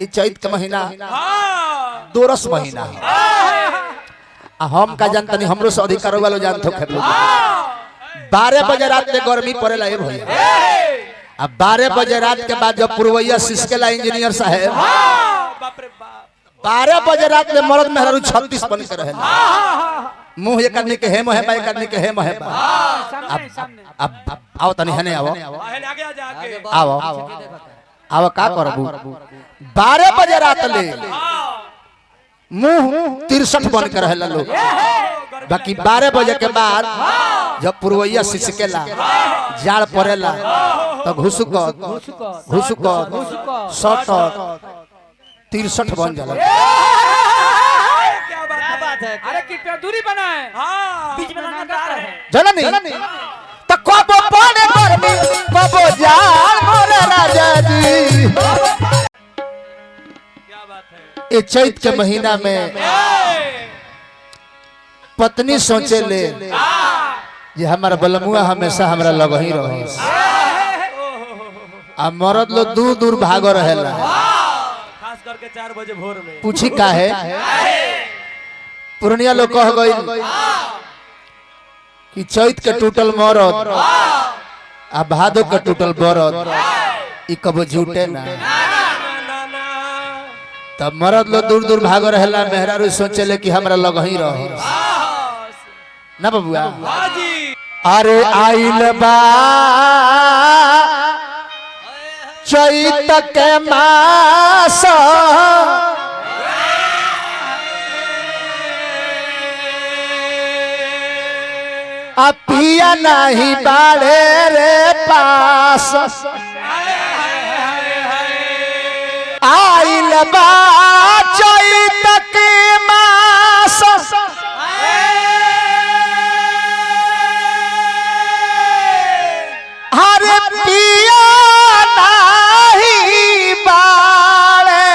चैत के महीना दोरस महीना हम का जानता नहीं हमरो से अधिकार वालों जानते हो खेत 12 बजे रात में गर्मी पड़ेला ये भैया अब 12 बजे रात के बाद जब पुरवैया सिसकेला इंजीनियर साहब 12 बजे रात में मर्द मेहरारू 36 बन के रहे मुंह एक आदमी के हे मोहे एक आदमी के हे मोहे अब आओ तनी हने आओ आओ आओ का करबू 12 बजे रात ले मुंह 63 बन के रहे लोग बाकी 12 बजे के बाद जब पुरवैया सिसकेला जाड़ पड़ेला तो घुसुक सट 63 बन जाला। अरे कृपया दूरी बनाए बीच में लगातार है जननी तो कबो पड़े गर्मी कबो जाड़ मोरे राजा जी। क्या बात है ये चैत के महीना में पत्नी सोचे ले जे हमारा बलमुआ हमेशा हमरा लग ही रहे आ मरद लो दूर दूर भागो रहेला खास करके 4 बजे भोर में पूछी काहे पुरनिया लोग कह गई कि चैत के टूटल मरद आ भादो के टूटल बरद ई कबो झूठे ना तब मरद लो दूर दूर भागो रहेला मेहरारू सोचे ले कि हमरा लग ही रहे ना बबुआ अरे आइल बा चैत के मास पिया नहीं बाड़े रे पास आइल बा चैत के मास हरे पिया नहीं बाड़े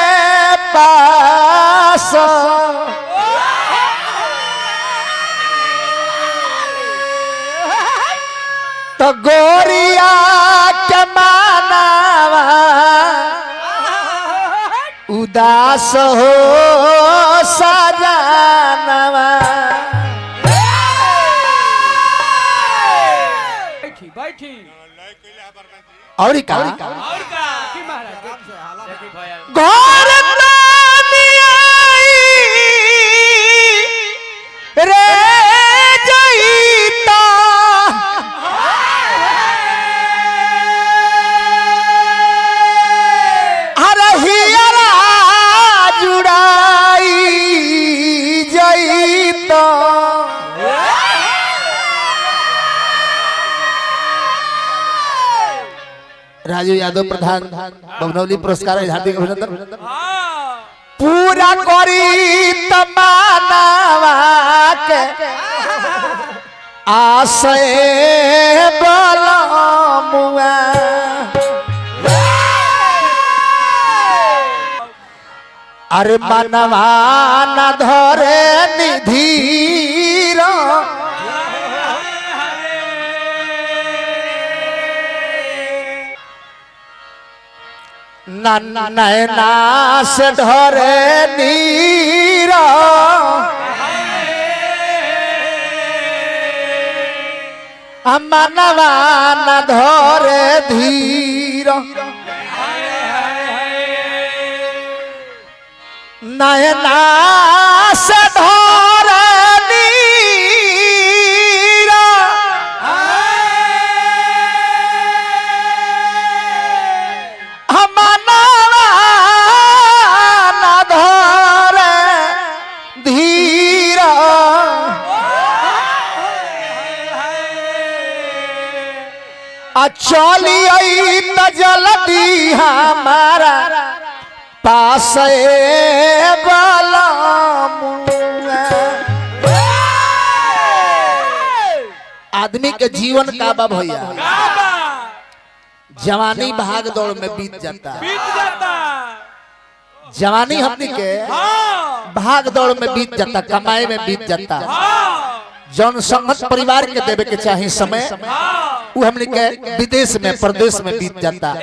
पास तो गोरिया के मानावा उदास हो सजानवा बैठी और का की महाराज घर रे जईता अरे हियरा जुड़ाई जईता राजू यादव प्रधान बबनौली पुरस्कार हार्दिक अभिनंदन पूरा करी तमन्नावा के आशय बलमुआ अरे मनवा न धरे निधीर नैना से ढरे नीरा मनवा न धरे धीर नैना से ढरे नीरा चली आई त जल्दी हमारा पास आदमी के जीवन का बा भैया जवानी भाग दौड़ में बीत जाता जवानी हमनी के भाग दौड़ में बीत जाता कमाए में बीत जाता जौन संगत परिवार के देवे के चाहिए समय वो हमने के विदेश में प्रदेश में बीत जाता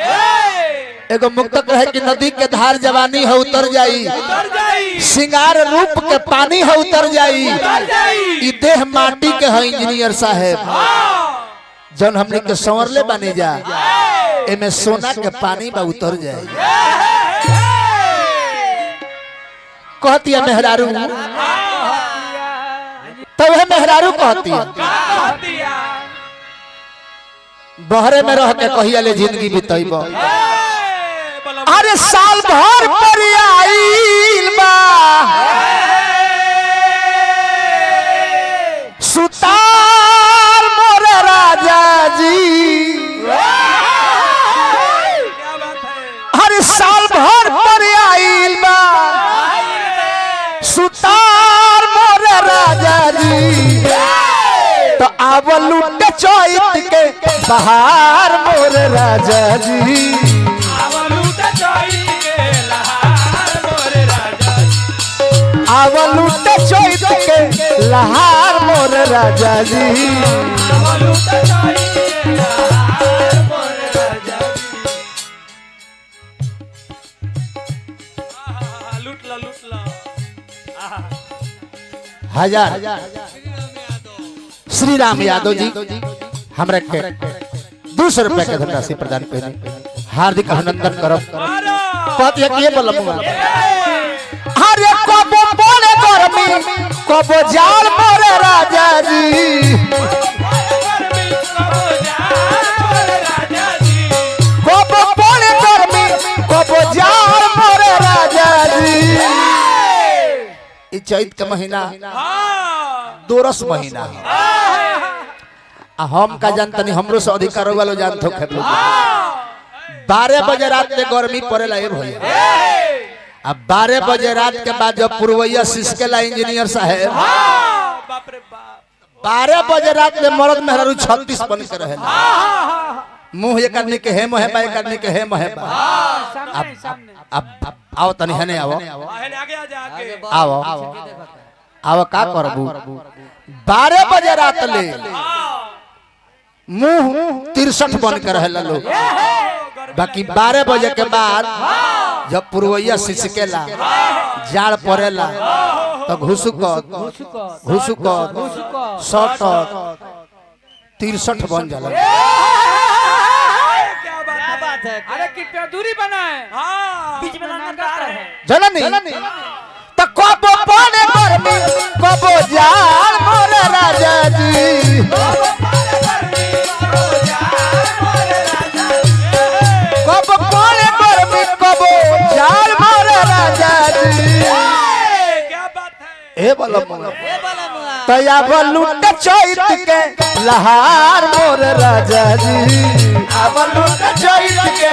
एगो मुक्तक है कि नदी के धार जवानी है उतर जाई, सिंगार रूप के पानी है उतर जाई, ई देह माटी के है इंजीनियर साहब जौन हमने के संवरले बने जा एमे सोना के पानी बा उतर जाए। कहती है मेहरारू तो वह मेहरारू कहती है बहरे में रह के कहिया ले जिंदगी बिताइब। अरे साल भर पर आइल बा सुतार मोर राजा जी, हर साल भर पर आइल बा सुतार मोर राजा जी, तो आव लूट चैत के बहार मोर राजा जी, आव लूट चैत के लहार मोर राजा जी, हजार श्री राम यादव जी हमरा के 200 रुपया के धनराशि प्रदान करें, हार्दिक अभिनंदन करब। बात ये के बोलबा अरे कबो बोले गर्मी कबो जाल मोर राजा जी, कबो बोले गर्मी कबो जाल मोर राजा जी। चैत के महीना दोरस महीना हम का जानतनी हमरो से अधिकार वालो जानतो खेत 12 बजे रात में गर्मी पड़ेला ए भैया, अब 12 बजे रात के बाद जब पुरवैया सिसकेला इंजीनियर साहब बाप रे बाप 12 बजे रात में मर्द मेहरारू 36 बन के रहेला, मुंह ये करने के हे मोहे बाय करने के हे मोहे बा। अब आओ तनी हने आओ आओ आओ का करबू 12 बजे रात ले मुंह 63 बन के रहेला लोग, बाकी 12 बजे के बाद जब पुरवैया सिसकेला जाड़ पड़ेला तो घुसुकत सट 63 बन जाला। अरे कृपया दूरी बनाए, बीच में लगातार है जननी तो कबो बोले गर्मी कबो जाल मोर राजा जी, कबो बोले गर्मी कबो जाल मोर राजा जी। क्या बात है ए बोलो तया लूट चैत के लहार मोर राजा जी, अब लूट चैत के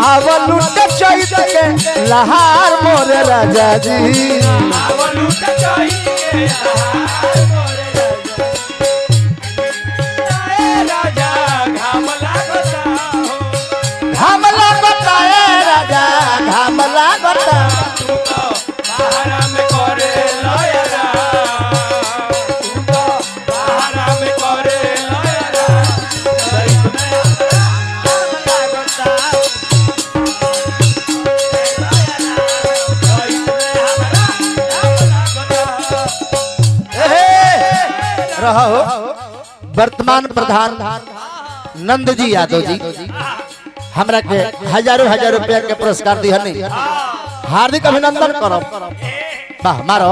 अब लूट चैत के लहार मोर राजा जी, घाम लागता है राजा घाम लागता वर्तमान प्रधान नंद जी यादव जी हमरा के हजारों रुपया के पुरस्कार दिहनी, हार्दिक अभिनंदन करो। वाह मारो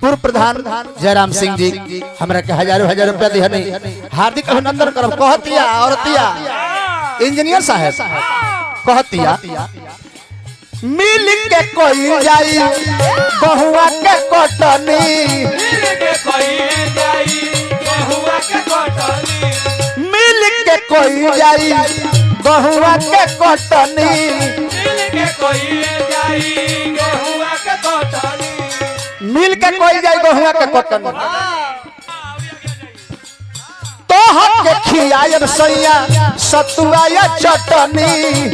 पूर्व प्रधान जयराम सिंह जी हमरा के हजारों रुपया दिहनी, हार्दिक अभिनंदन करो। कहतिया औरतिया इंजीनियर साहब कहतिया मिल के कोई जाई बहुआ के कटनी, मिल के कोई जाई बहुआ के कटनी, मिल के कोई जाई बहुआ के कटनी, तो तोहर के खियायब सैया सतुआ या चटनी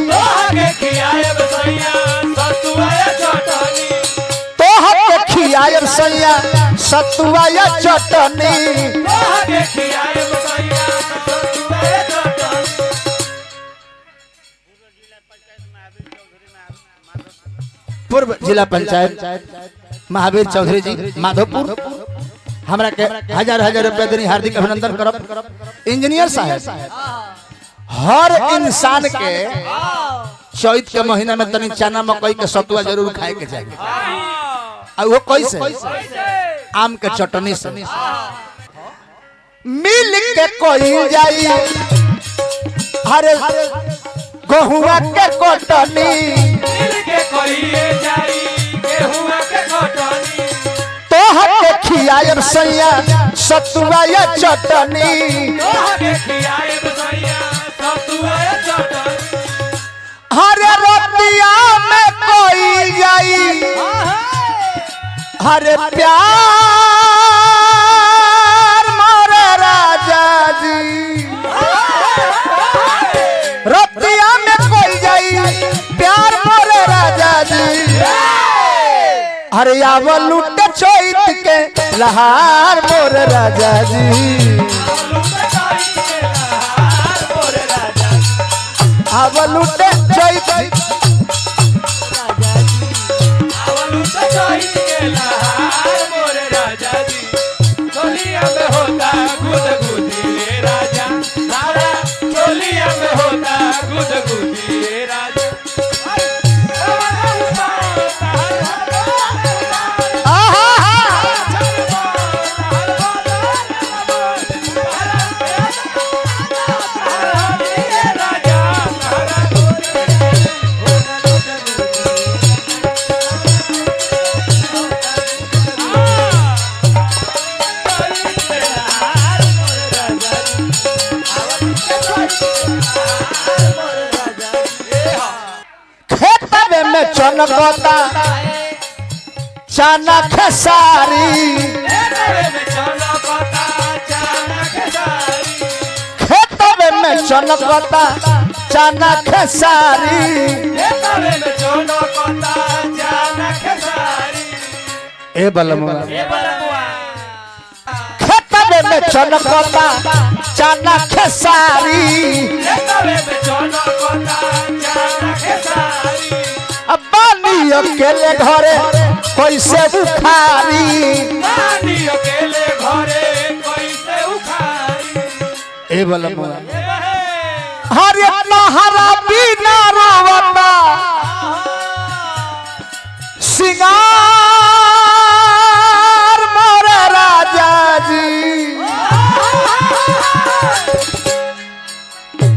तोहर के खियायब सैया सतुआ या चटनी तोहर के खियायब सैया सतुआ या चटनी तोहर के खियायब सैया सतुआ या चटनी। पूर्व जिला पंचायत महावीर चौधरी जी माधोपुर हमरा के हजार हजार रुपया देनी हार्दिक अभिनंदन करब। इंजीनियर साहब हर इंसान के चैत के महीना में तनी चना मकई के सतुआ जरूर खाए के चाहिए। और वो कैसे आम के चटनी से मिल के कोई जाई हरे गहुआ के कटनी मिल के कहिए जाई गेहुआ के कटनी तोहर के खियायब सैया सतुआ या चटनी तोहर के खियायब सैया सतुआ या चटनी हरे रोटिया में कोई जाई हरे प्यार मोरे राजा जी रोटिया में कोई जाई प्यार मोरे राजा जी हरे आवल लुट चैत के लहार मोरे राजा जी आवल लुट चैत में चनकता चना खेसारी खेतवे में चनकता चना खेसारी ए बलमुआ खेतवे में चनकता चना खेसारी बानी अकेले घरे कैसे उखारी ए बलमुआ हरे नहरा बिना रोवता सिंगार मोरे राजा जी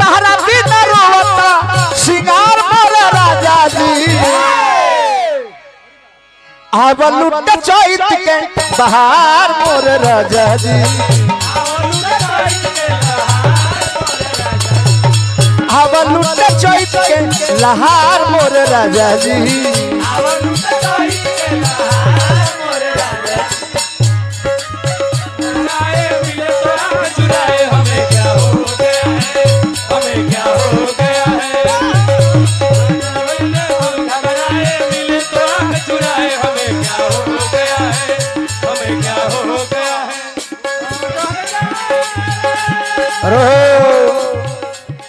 तहरा बिना रोवता सिंगार मोरे राजा जी आवल लुट चैत के बहार मोर राजा जी आवल लुट चैत के लहार मोर राजा जी